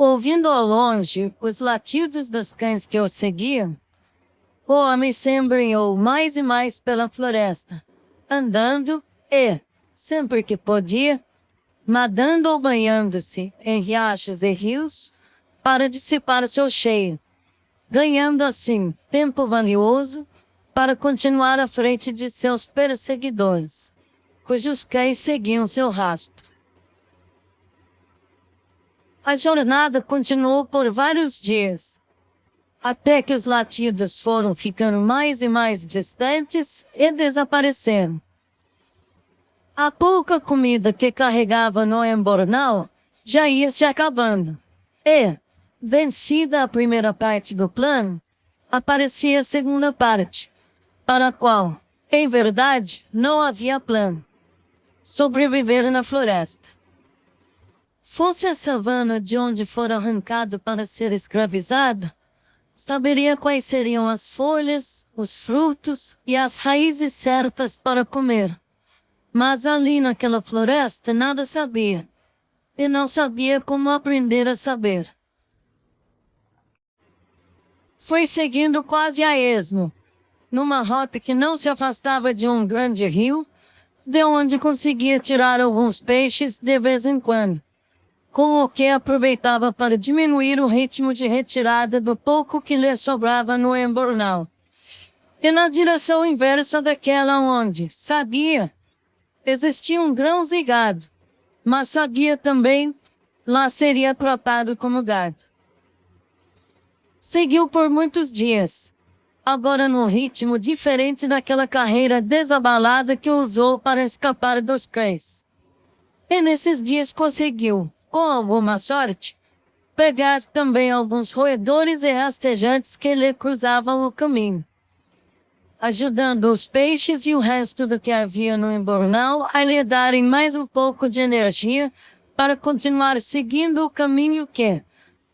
Ouvindo ao longe os latidos dos cães que o seguiam, o homem se embrenhou mais e mais pela floresta, andando e, sempre que podia, nadando ou banhando-se em riachos e rios para dissipar o seu cheio, ganhando assim tempo valioso para continuar à frente de seus perseguidores, cujos cães seguiam seu rastro. A jornada continuou por vários dias, até que os latidos foram ficando mais e mais distantes e desapareceram. A pouca comida que carregava no embornal já ia se acabando, e, vencida a primeira parte do plano, aparecia a segunda parte, para a qual, em verdade, não havia plano: sobreviver na floresta. Fosse a savana de onde fora arrancado para ser escravizado, saberia quais seriam as folhas, os frutos e as raízes certas para comer. Mas ali naquela floresta nada sabia, e não sabia como aprender a saber. Foi seguindo quase a esmo, numa rota que não se afastava de um grande rio, de onde conseguia tirar alguns peixes de vez em quando, com o que aproveitava para diminuir o ritmo de retirada do pouco que lhe sobrava no embornal. E na direção inversa daquela onde, sabia, existiam grãos e gado, mas sabia também, lá seria tratado como gado. Seguiu por muitos dias, agora num ritmo diferente daquela carreira desabalada que usou para escapar dos cães. E nesses dias conseguiu, com alguma sorte, pegar também alguns roedores e rastejantes que lhe cruzavam o caminho, ajudando os peixes e o resto do que havia no embornal a lhe darem mais um pouco de energia para continuar seguindo o caminho que,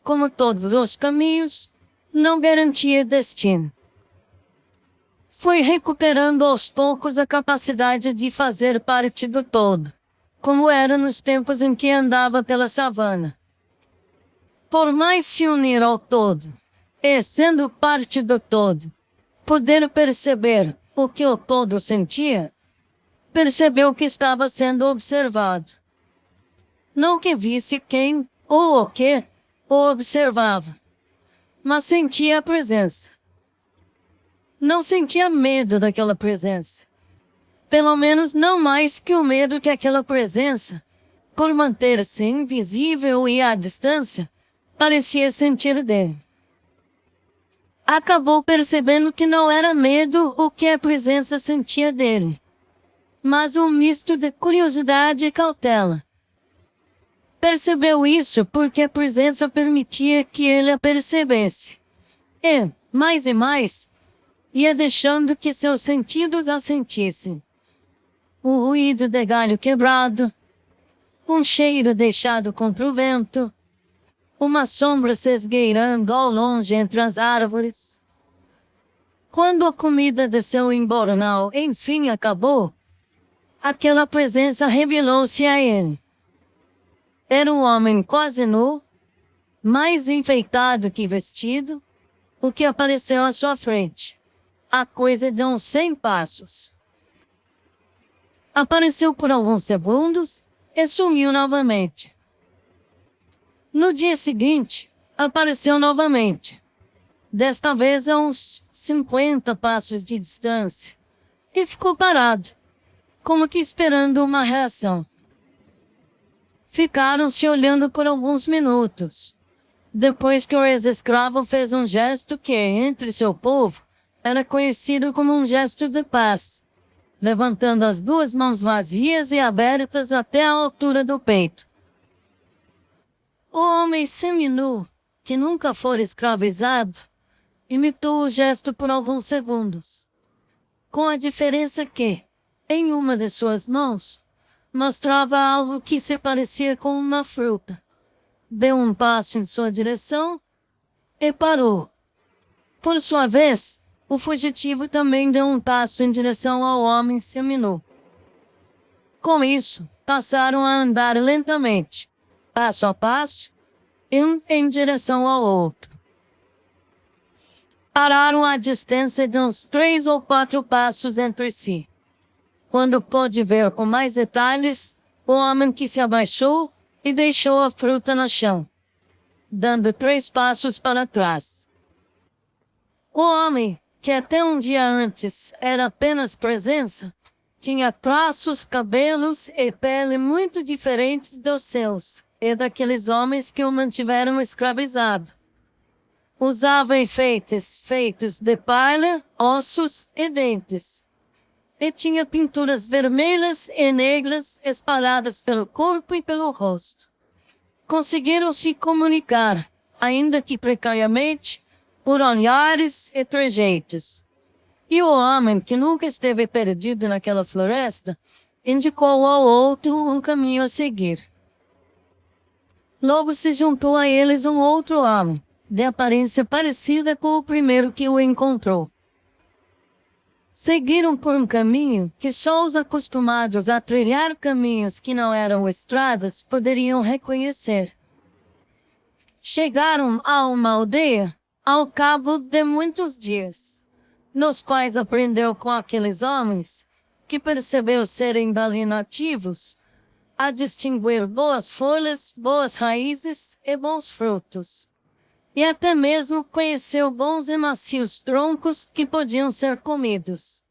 como todos os caminhos, não garantia destino. Foi recuperando aos poucos a capacidade de fazer parte do todo, como era nos tempos em que andava pela savana. Por mais se unir ao todo, e sendo parte do todo, poder perceber o que o todo sentia, percebeu que estava sendo observado. Não que visse quem ou o que o observava, mas sentia a presença. Não sentia medo daquela presença. Pelo menos não mais que o medo que aquela presença, por manter-se invisível e à distância, parecia sentir dele. Acabou percebendo que não era medo o que a presença sentia dele, mas um misto de curiosidade e cautela. Percebeu isso porque a presença permitia que ele a percebesse, e, mais, ia deixando que seus sentidos a sentissem. O ruído de galho quebrado, um cheiro deixado contra o vento, uma sombra se esgueirando ao longe entre as árvores. Quando a comida de seu embornal enfim acabou, aquela presença revelou-se a ele. Era um homem quase nu, mais enfeitado que vestido, o que apareceu à sua frente, a coisa de uns 100 passos. Apareceu por alguns segundos e sumiu novamente. No dia seguinte, apareceu novamente, desta vez a uns 50 passos de distância, e ficou parado, como que esperando uma reação. Ficaram se olhando por alguns minutos, depois que o ex-escravo fez um gesto que, entre seu povo, era conhecido como um gesto de paz, levantando as duas mãos vazias e abertas até a altura do peito. O homem seminu, que nunca fora escravizado, imitou o gesto por alguns segundos, com a diferença que, em uma de suas mãos, mostrava algo que se parecia com uma fruta. Deu um passo em sua direção e parou. Por sua vez, o fugitivo também deu um passo em direção ao homem seminu. Com isso, passaram a andar lentamente, passo a passo, em direção ao outro. Pararam à distância de uns 3 ou 4 passos entre si. Quando pôde ver com mais detalhes, o homem que se abaixou e deixou a fruta no chão, dando 3 passos para trás. O homem, que até um dia antes era apenas presença, tinha traços, cabelos e pele muito diferentes dos seus e daqueles homens que o mantiveram escravizado. Usava enfeites feitos de palha, ossos e dentes. E tinha pinturas vermelhas e negras espalhadas pelo corpo e pelo rosto. Conseguiram se comunicar, ainda que precariamente, por olhares e trejeitos. E o homem, que nunca esteve perdido naquela floresta, indicou ao outro um caminho a seguir. Logo se juntou a eles um outro homem, de aparência parecida com o primeiro que o encontrou. Seguiram por um caminho que só os acostumados a trilhar caminhos que não eram estradas poderiam reconhecer. Chegaram a uma aldeia ao cabo de muitos dias, nos quais aprendeu com aqueles homens, que percebeu serem dali nativos, a distinguir boas folhas, boas raízes e bons frutos. E até mesmo conheceu bons e macios troncos que podiam ser comidos.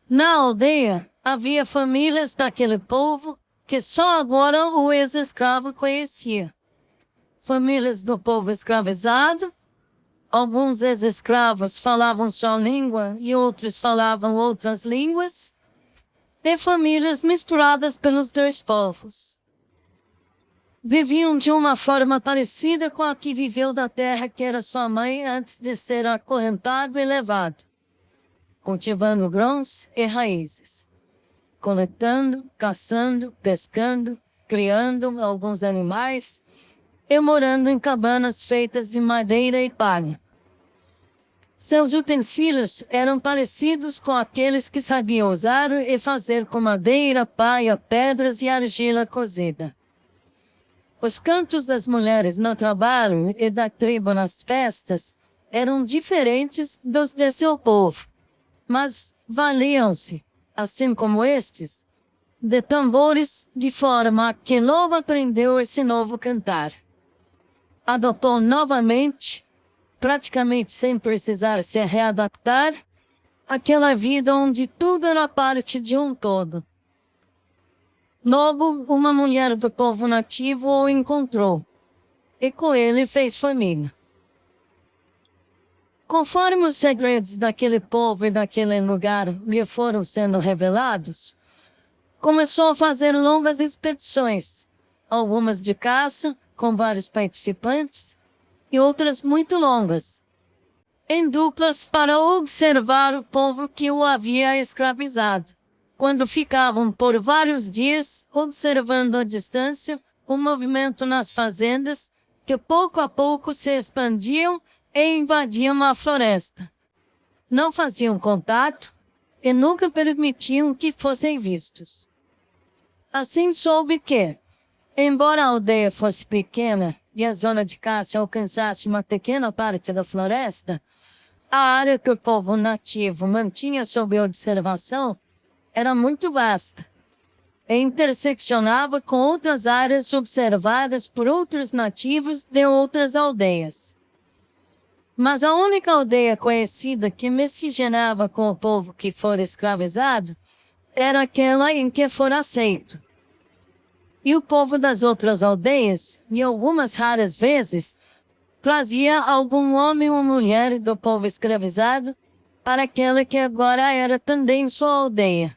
Na aldeia havia famílias daquele povo que só agora o ex-escravo conhecia. Famílias do povo escravizado. Alguns ex-escravos falavam só língua e outros falavam outras línguas. E famílias misturadas pelos 2 povos. Viviam de uma forma parecida com a que viveu da terra que era sua mãe antes de ser acorrentado e levado, cultivando grãos e raízes, coletando, caçando, pescando, criando alguns animais e morando em cabanas feitas de madeira e palha. Seus utensílios eram parecidos com aqueles que sabiam usar e fazer com madeira, palha, pedras e argila cozida. Os cantos das mulheres no trabalho e da tribo nas festas eram diferentes dos de seu povo, mas valiam-se, assim como estes, de tambores, de forma que logo aprendeu esse novo cantar. Adotou novamente, praticamente sem precisar se readaptar, aquela vida onde tudo era parte de um todo. Logo, uma mulher do povo nativo o encontrou, e com ele fez família. Conforme os segredos daquele povo e daquele lugar lhe foram sendo revelados, começou a fazer longas expedições, algumas de caça, com vários participantes, e outras muito longas, em duplas para observar o povo que o havia escravizado. Quando ficavam por vários dias observando à distância o movimento nas fazendas que pouco a pouco se expandiam e invadiam a floresta. Não faziam contato e nunca permitiam que fossem vistos. Assim soube que, embora a aldeia fosse pequena e a zona de caça alcançasse uma pequena parte da floresta, a área que o povo nativo mantinha sob observação era muito vasta e interseccionava com outras áreas observadas por outros nativos de outras aldeias. Mas a única aldeia conhecida que miscigenava com o povo que fora escravizado era aquela em que fora aceito. E o povo das outras aldeias, e algumas raras vezes, trazia algum homem ou mulher do povo escravizado para aquela que agora era também sua aldeia.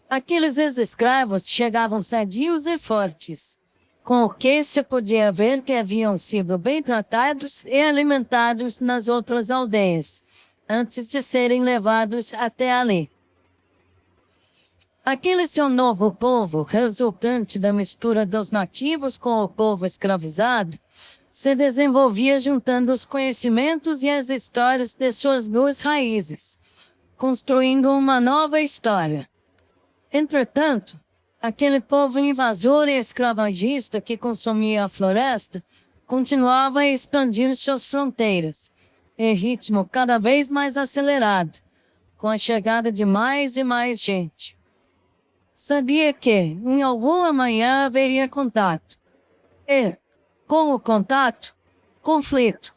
Aqueles ex-escravos chegavam sadios e fortes, com o que se podia ver que haviam sido bem tratados e alimentados nas outras aldeias, antes de serem levados até ali. Aquele seu novo povo, resultante da mistura dos nativos com o povo escravizado, se desenvolvia juntando os conhecimentos e as histórias de suas 2 raízes, construindo uma nova história. Entretanto, Aquele povo invasor e escravagista que consumia a floresta continuava a expandir suas fronteiras, em ritmo cada vez mais acelerado, com a chegada de mais e mais gente. Sabia que, em alguma manhã, haveria contato. E, com o contato, conflito.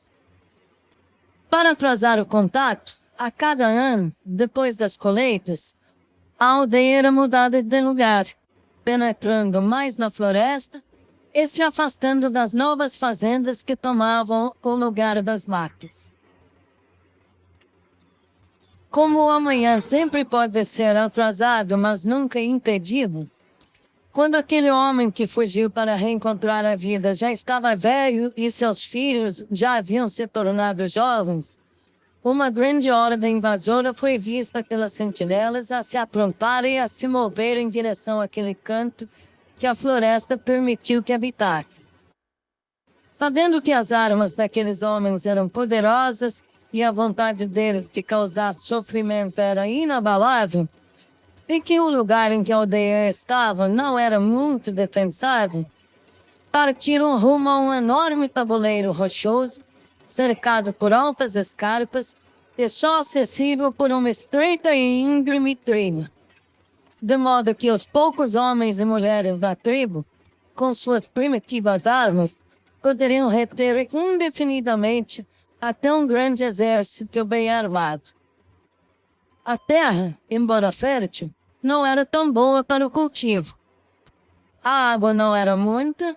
Para atrasar o contato, a cada ano, depois das colheitas, a aldeia era mudada de lugar, penetrando mais na floresta e se afastando das novas fazendas que tomavam o lugar das matas. Como o amanhã sempre pode ser atrasado, mas nunca impedido, quando aquele homem que fugiu para reencontrar a vida já estava velho e seus filhos já haviam se tornado jovens, uma grande ordem invasora foi vista pelas sentinelas a se aprontarem e a se mover em direção àquele canto que a floresta permitiu que habitasse. Sabendo que as armas daqueles homens eram poderosas e a vontade deles de causar sofrimento era inabalável, e que o lugar em que a aldeia estava não era muito defensável, partiram rumo a um enorme tabuleiro rochoso, cercado por altas escarpas e só acessível por uma estreita e íngreme trilha. De modo que os poucos homens e mulheres da tribo, com suas primitivas armas, poderiam reter indefinidamente até um grande exército bem armado. A terra, embora fértil, não era tão boa para o cultivo. A água não era muita,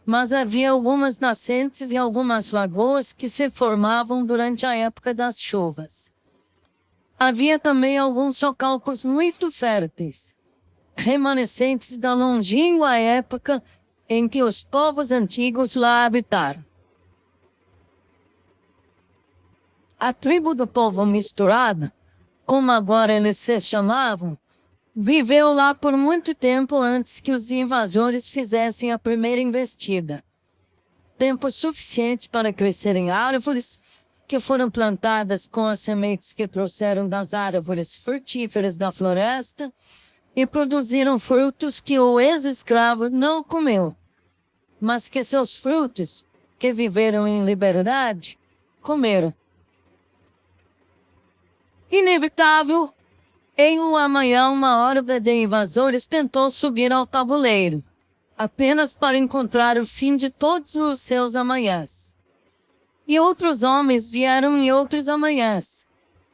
mas havia algumas nascentes e algumas lagoas que se formavam durante a época das chuvas. Havia também alguns socalcos muito férteis, remanescentes da longínqua época em que os povos antigos lá habitaram. A tribo do povo misturado, como agora eles se chamavam, viveu lá por muito tempo antes que os invasores fizessem a primeira investida. Tempo suficiente para crescerem árvores que foram plantadas com as sementes que trouxeram das árvores frutíferas da floresta e produziram frutos que o ex-escravo não comeu, mas que seus frutos, que viveram em liberdade, comeram. Inevitável, em um amanhã uma horda de invasores tentou subir ao tabuleiro, apenas para encontrar o fim de todos os seus amanhãs. E outros homens vieram em outros amanhãs,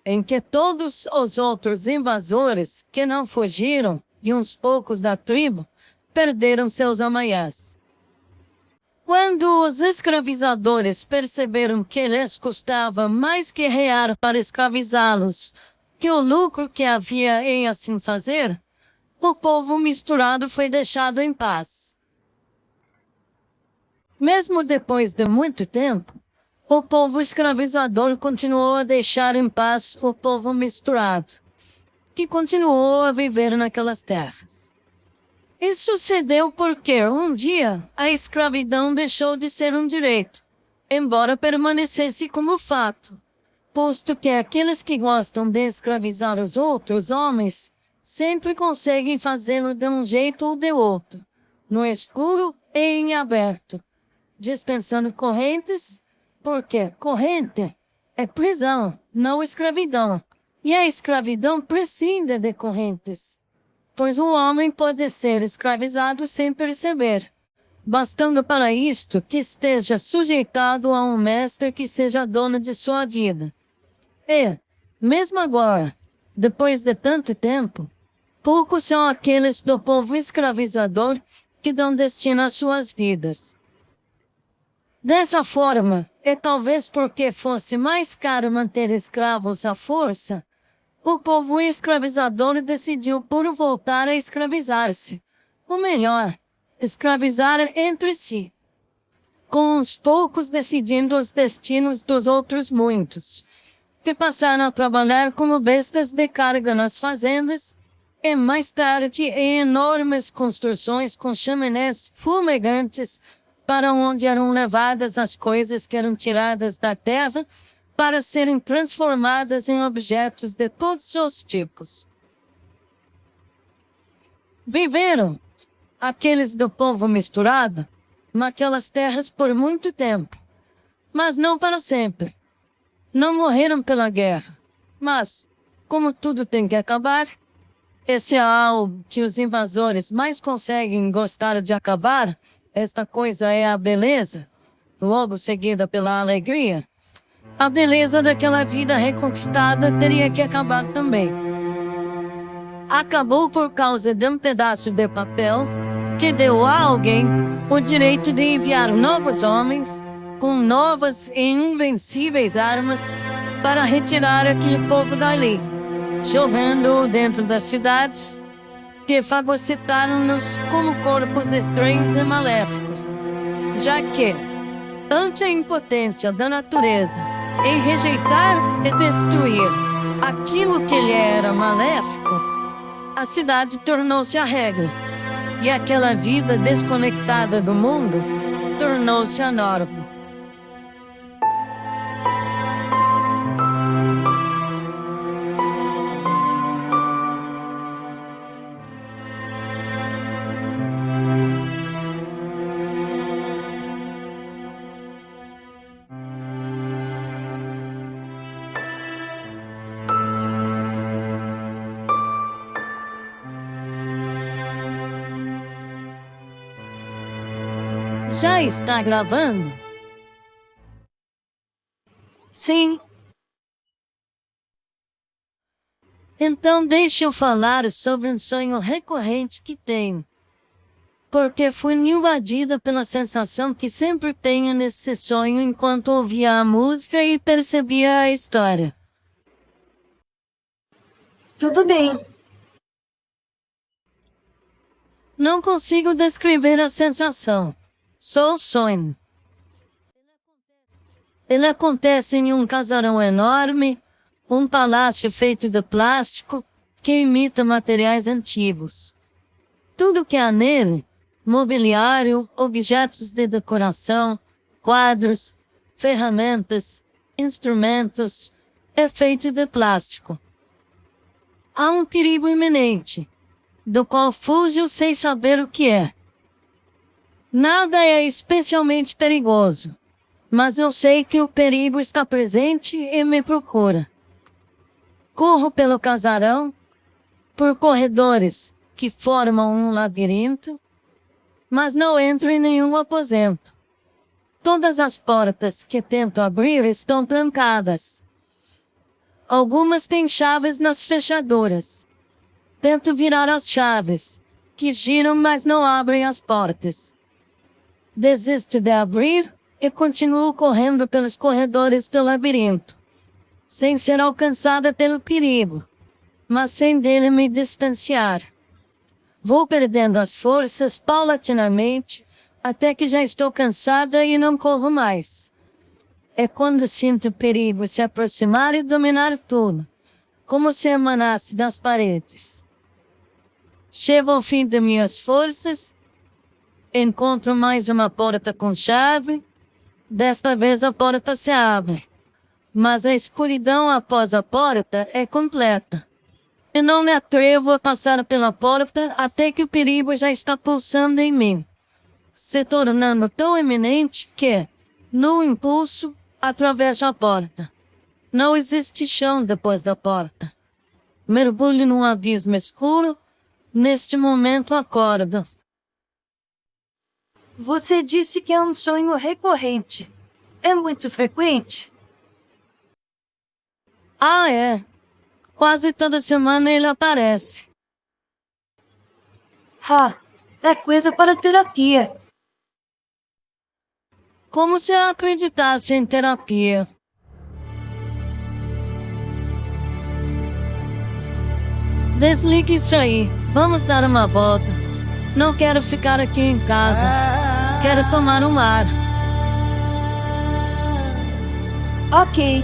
em que todos os outros invasores que não fugiram, e uns poucos da tribo, perderam seus amanhãs. Quando os escravizadores perceberam que lhes custava mais que rear para escravizá-los que o lucro que havia em assim fazer, o povo misturado foi deixado em paz. Mesmo depois de muito tempo, o povo escravizador continuou a deixar em paz o povo misturado, que continuou a viver naquelas terras. Isso sucedeu porque, um dia, a escravidão deixou de ser um direito, embora permanecesse como fato, posto que aqueles que gostam de escravizar os outros homens sempre conseguem fazê-lo de um jeito ou de outro, no escuro e em aberto, dispensando correntes, porque corrente é prisão, não escravidão, e a escravidão prescinde de correntes, pois o homem pode ser escravizado sem perceber, bastando para isto que esteja sujeitado a um mestre que seja dono de sua vida. E, mesmo agora, depois de tanto tempo, poucos são aqueles do povo escravizador que dão destino às suas vidas. Dessa forma, e talvez porque fosse mais caro manter escravos à força, o povo escravizador decidiu por voltar a escravizar-se, ou melhor, escravizar entre si, com uns poucos decidindo os destinos dos outros muitos, que passaram a trabalhar como bestas de carga nas fazendas, e mais tarde em enormes construções com chaminés fumegantes, para onde eram levadas as coisas que eram tiradas da terra, para serem transformadas em objetos de todos os tipos. Viveram, aqueles do povo misturado, naquelas terras por muito tempo, mas não para sempre. Não morreram pela guerra, mas, como tudo tem que acabar, esse é algo que os invasores mais conseguem gostar de acabar. Esta coisa é a beleza, logo seguida pela alegria. A beleza daquela vida reconquistada teria que acabar também. Acabou por causa de um pedaço de papel que deu a alguém o direito de enviar novos homens com novas e invencíveis armas para retirar aquele povo dali, jogando-o dentro das cidades que fagocitaram-nos como corpos estranhos e maléficos, já que, ante a impotência da natureza em rejeitar e destruir aquilo que lhe era maléfico, a cidade tornou-se a regra, e aquela vida desconectada do mundo tornou-se a norma. Já está gravando? Sim. Então deixe eu falar sobre um sonho recorrente que tenho. Porque fui invadida pela sensação que sempre tenho nesse sonho enquanto ouvia a música e percebia a história. Tudo bem. Não consigo descrever a sensação. Só o sonho. Ele acontece em um casarão enorme, um palácio feito de plástico que imita materiais antigos. Tudo que há nele, mobiliário, objetos de decoração, quadros, ferramentas, instrumentos, é feito de plástico. Há um perigo iminente, do qual fujo sem saber o que é. Nada é especialmente perigoso, mas eu sei que o perigo está presente e me procura. Corro pelo casarão, por corredores que formam um labirinto, mas não entro em nenhum aposento. Todas as portas que tento abrir estão trancadas. Algumas têm chaves nas fechaduras. Tento virar as chaves, que giram mas não abrem as portas. Desisto de abrir e continuo correndo pelos corredores do labirinto, sem ser alcançada pelo perigo, mas sem dele me distanciar. Vou perdendo as forças paulatinamente, até que já estou cansada e não corro mais. É quando sinto o perigo se aproximar e dominar tudo, como se emanasse das paredes. Chego ao fim de minhas forças. Encontro mais uma porta com chave. Desta vez a porta se abre. Mas a escuridão após a porta é completa. E não me atrevo a passar pela porta até que o perigo já está pulsando em mim, se tornando tão iminente que, no impulso, atravesso a porta. Não existe chão depois da porta. Mergulho num abismo escuro. Neste momento acordo. Você disse que é um sonho recorrente. É muito frequente? Ah, é. Quase toda semana ele aparece. É coisa para terapia. Como se eu acreditasse em terapia. Desligue isso aí. Vamos dar uma volta. Não quero ficar aqui em casa. Quero tomar um ar. Ok.